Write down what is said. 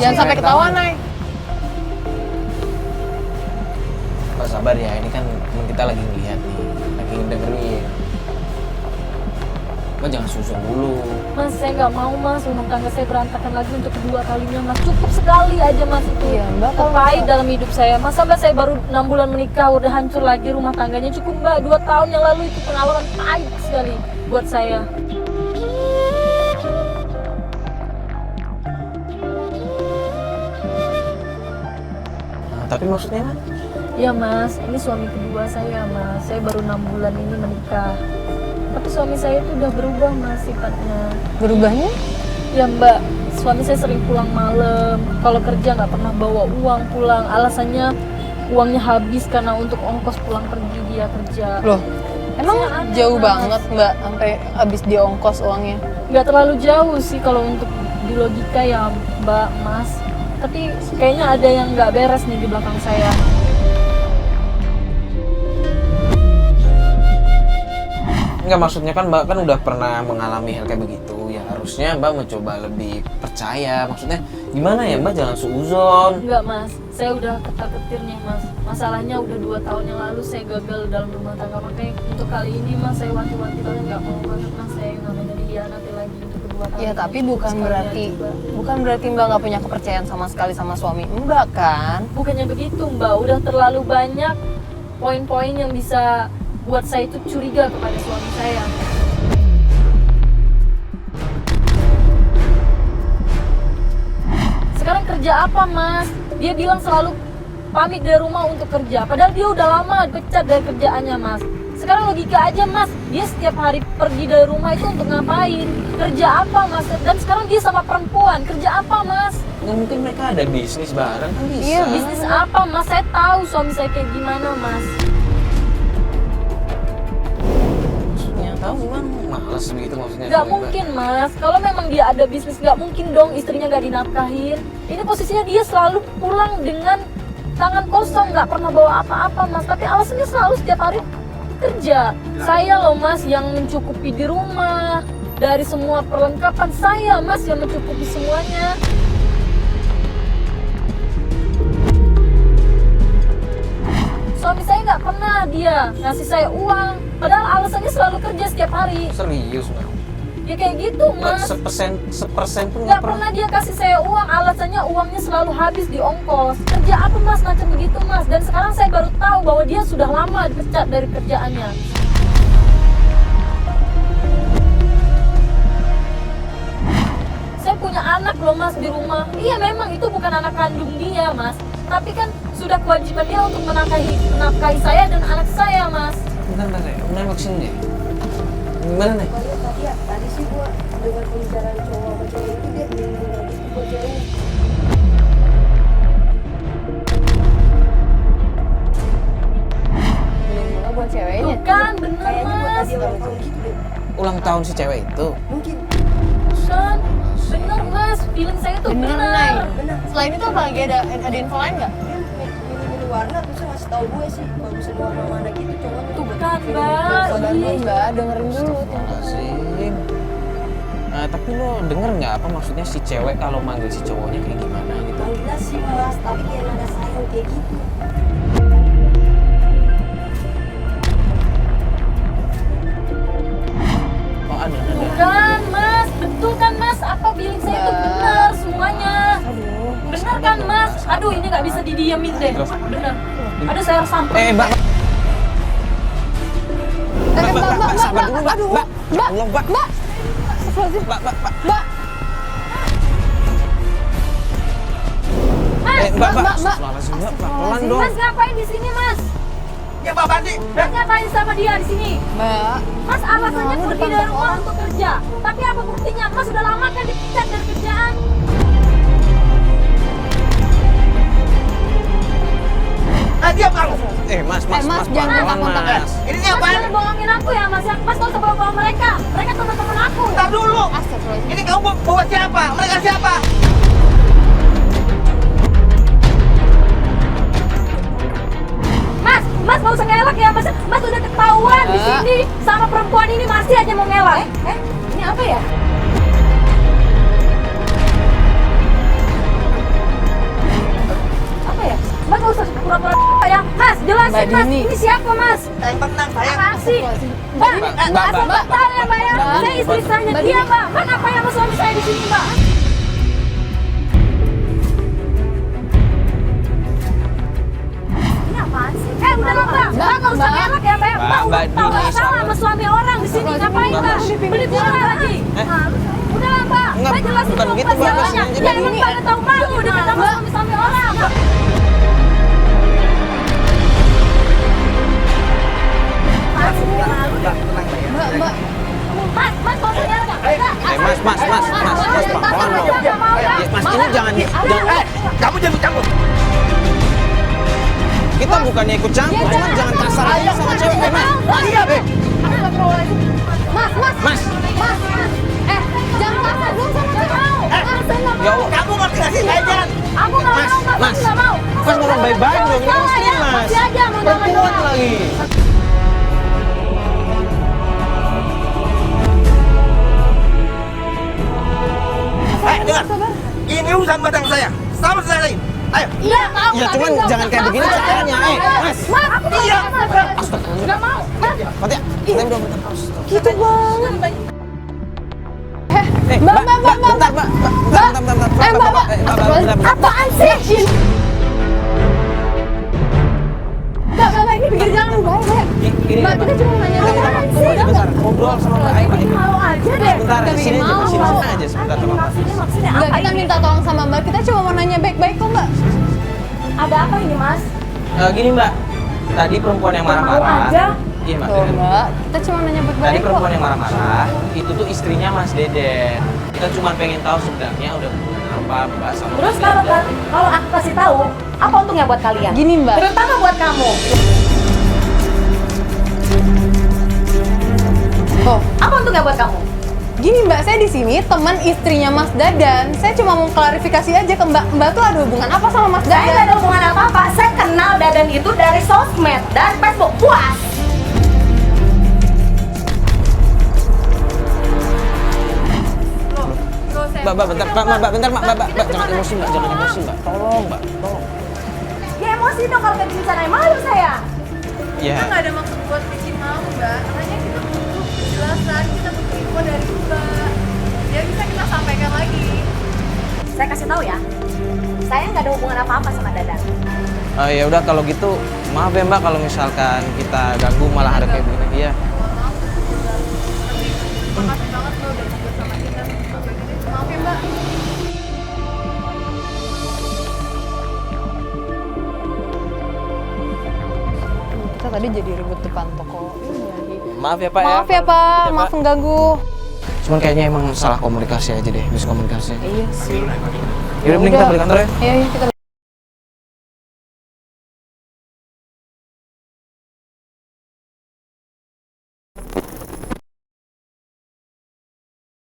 Jangan sampai ketahuan, Nay. Mbak sabar ya, ini kan temen kita lagi ngeliat nih, lagi dengerin. Mbak jangan susah dulu. Mas, saya nggak mau mas, rumah tangga saya berantakan lagi untuk kedua kalinya mas. Cukup sekali aja mas itu. Iya, Mbak, kalau terpahit dalam hidup saya. Mas, sampai saya baru 6 bulan menikah udah hancur lagi rumah tangganya. Cukup mbak, 2 tahun yang lalu itu pengalaman pahit sekali buat saya. Nah, tapi maksudnya Mbak? Ya mas, ini suami kedua saya mas. Saya baru 6 bulan ini menikah. Tapi suami saya itu udah berubah mas sifatnya. Berubahnya? Ya mbak, suami saya sering pulang malam. Kalau kerja nggak pernah bawa uang pulang. Alasannya uangnya habis karena untuk ongkos pulang pergi dia kerja. Loh, emang Saya ada, jauh Mas. banget Mbak sampai habis dia ongkos uangnya? Nggak terlalu jauh sih kalau untuk di logika ya mbak mas. Tapi kayaknya ada yang nggak beres nih di belakang saya. Enggak, maksudnya kan Mbak kan udah pernah mengalami hal kayak begitu. Ya harusnya Mbak mencoba lebih percaya. Maksudnya gimana ya Mbak, jangan suuzon. Enggak mas, saya udah ketar-ketir nih mas. Masalahnya udah 2 tahun yang lalu saya gagal dalam rumah tangga. Makanya untuk kali ini mas saya wanti-wanti banget, nggak mau banget mas saya namanya dihianati lagi untuk kedua kali. Ya tapi bukan Sekalian berarti juga. Mbak nggak punya kepercayaan sama sekali sama suami Mbak kan? Bukannya begitu mbak, udah terlalu banyak poin-poin yang bisa buat saya itu curiga kepada suami saya. Sekarang kerja apa mas? Dia bilang selalu pamit dari rumah untuk kerja, padahal dia udah lama dipecat dari kerjaannya mas. Sekarang logika aja mas, dia setiap hari pergi dari rumah itu untuk ngapain? Kerja apa mas? Dan sekarang dia sama perempuan, kerja apa mas? Nggak mungkin mereka ada bisnis bareng kan bisa. Iya, Bisnis apa mas? Saya tahu suami saya kayak gimana mas. Maksudnya tahu gimana? Males begitu maksudnya. Gak mungkin mas, kalau memang dia ada bisnis gak mungkin dong istrinya gak dinafkahin. Ini posisinya dia selalu pulang dengan tangan kosong, gak pernah bawa apa-apa mas. Tapi alasannya selalu setiap hari kerja. Saya loh mas yang mencukupi di rumah. Dari semua perlengkapan saya mas yang mencukupi semuanya. Suami saya nggak pernah dia ngasih saya uang. Padahal alasannya selalu kerja setiap hari. Serius Mbak? Ya kayak gitu mas. Sepersen pun Nggak pernah dia kasih saya uang, alasannya uangnya selalu habis di ongkos. Kerja apa mas macam begitu mas? Dan sekarang saya baru tahu bahwa dia sudah lama dipecat dari kerjaannya. Saya punya anak loh mas di rumah. Iya memang itu bukan anak kandung dia mas. Tapi kan sudah kewajiban dia untuk menafkahi saya dan anak saya mas. Bentar, nembak sini deh. Gimana nih? Tadi sih gua dengar pembicaraan cowok sama cewek itu dia bilang lagi ke buat cewek. Belum buat ceweknya. Bukan bener Kayaknya buat mas. tadi ulang tahun gitu deh. Ulang tahun si cewek itu? Mungkin Bukan bener mas. Feeling saya tuh Bener, bener. Nay. benar. Selain itu apa lagi ada info lain nggak? Dia milih warna terus dia ngasih tahu gue sih bagusan warna mana gitu cowoknya. Tuh kan mbak. Sabar dulu Mbak, dengerin dulu. Astagfirullahaladzim. Nah, tapi lo denger nggak apa maksudnya si cewek kalau manggil si cowoknya kayak gimana gitu? Manggilnya sih mas, tapi kayak nada sayang kayak gitu. Oh ada. Bukan mas, betul kan mas? Apa feeling saya itu benar semuanya. Benar kan mas? Aduh ini nggak bisa didiemin deh. Benar. Aduh saya harus sampai. Mbak. Mbak, Sabar dulu Mbak. Mbak, Allah, Mbak. Mbak. Mbak. Mbak. Mbak. Mbak. Astagfirullahaladzim, Mbak. Pelan dong. Mas ngapain di sini mas? Ya Mbak Bandi. Mas ngapain sama dia di sini? Mbak. Mas alasannya Kamu pergi depan dari rumah orang. untuk kerja. Tapi apa buktinya? Mas sudah lama kan dipecat dari kerjaan. Diam kamu. Mas, Mas, jangan pelan, kontak-kontak. Mas. Mas jangan bohongin aku ya mas. Mas gak usah bawa-bawa mereka. Mereka teman-teman aku. Bentar dulu. Astagfirullahaladzim. Ini kamu bawa siapa? Mereka siapa? Mas gak usah ngelak ya mas. Mas udah ketahuan di sini sama perempuan ini masih aja mau ngelak. Ini apa ya? jelasin mas, ini siapa mas? Yang tenang sayang. Apa sih? Mbak, Mbak, asal mbak tahu ya mbak ya, Mbak, saya istri sahnya dia mbak. Mbak ngapain sama suami saya di sini mbak? Ini apaan sih? Udah lah mbak, mbak nggak usah ngelak ya mbak. Mbak udah tahu Dini, salah sama suami orang di sini, ngapain mbak? Beli bola lagi. Udah lah mbak, Enggak, mbak jelasin bukan dulu begitu, mbak Mbak. siapanya. Sini aja, Ya Mbak. emang pada tahu malu dengan sama suami orang. Mas, maksudnya apa? Mas, pelan-pelan dong. Mas, ini jangan. Kamu jangan campur. Kita bukannya ikut campur, cuma jangan kasar aja sama cewek, Mas. Iya, Be. Mas, Jangan kasar dulu sama cewek. Saya nggak ya mau. Allah. Kamu ngerti gak sih? Saya jangan. Aku nggak mau, Mas, nggak mau. Mas ngomong baik-baik dong, ini kan Salah istri, ya, Mas. masih aja mau jangan Perempuan doang. lagi. Dengar. Ini urusan batang saya. Sama selesai. Ayo. Iya, mau. Ya cuman jangan kayak begini caranya, Mas. Mas, aku nggak Iya. mau. Nggak mau. Mas, Mati ya? Kita udah bentar. gitu banget. Mbak, bentar, Mbak. Apaan sih? Mbak, ini pinggir jalan Mbak. Mbak, kita cuma nanya apaan sih? Bentar, ngobrol sama Mbak Aik. Mau aja deh. Bentar, sini aja sebentar sama Mbak. Maksudnya Enggak, apa kita ini? minta tolong sama Mbak. Kita cuma mau nanya baik-baik kok, Mbak. Ada apa ini Mas? Gini Mbak, tadi perempuan yang Mau marah-marah. aja. Iya Mbak. Tuh, Mbak. Kita cuma nanya Tadi baik-baik kok. perempuan yang marah-marah, itu tuh istrinya Mas Deden. Kita cuma pengen tahu sebenarnya udah hubungan apa Mbak sama Terus Mas kalau Deden. kalau aku kasih tahu, apa untungnya buat kalian? Gini, Mbak. Terutama buat kamu. Oh, Apa untungnya buat kamu? gini Mbak, saya di sini teman istrinya Mas Dadan. Saya cuma mau klarifikasi aja ke Mbak. Mbak tuh ada hubungan apa sama Mas Saya nggak Dadan? ada hubungan apa-apa. Saya kenal Dadan itu dari sosmed dan Facebook. Puas. Mbak, bentar, Mbak, jangan emosi Mbak, tolong Mbak, tolong. Ya emosi dong kalau kayak gini sana. Malu saya. Iya. Nggak ada maksud buat bikin malu, Mbak. Hanya kita butuh penjelasan, kita butuh info dari Mbak. Biar bisa kita sampaikan lagi. Saya kasih tahu ya. Saya nggak ada hubungan apa-apa sama Dadan. Ya udah kalau gitu, maaf ya Mbak kalau misalkan kita ganggu malah ada kayak begini. Iya. Makasih banget Mbak udah juga sama kita. Maaf ya, Mbak. Kita tadi jadi ribut depan toko ini lagi. Maaf ya Pak ya. Maaf ya Pak, maaf mengganggu. Cuman kayaknya emang salah komunikasi aja deh, miskomunikasi. Iya sih. Yaudah mending kita balik kantor ya. Iya, kita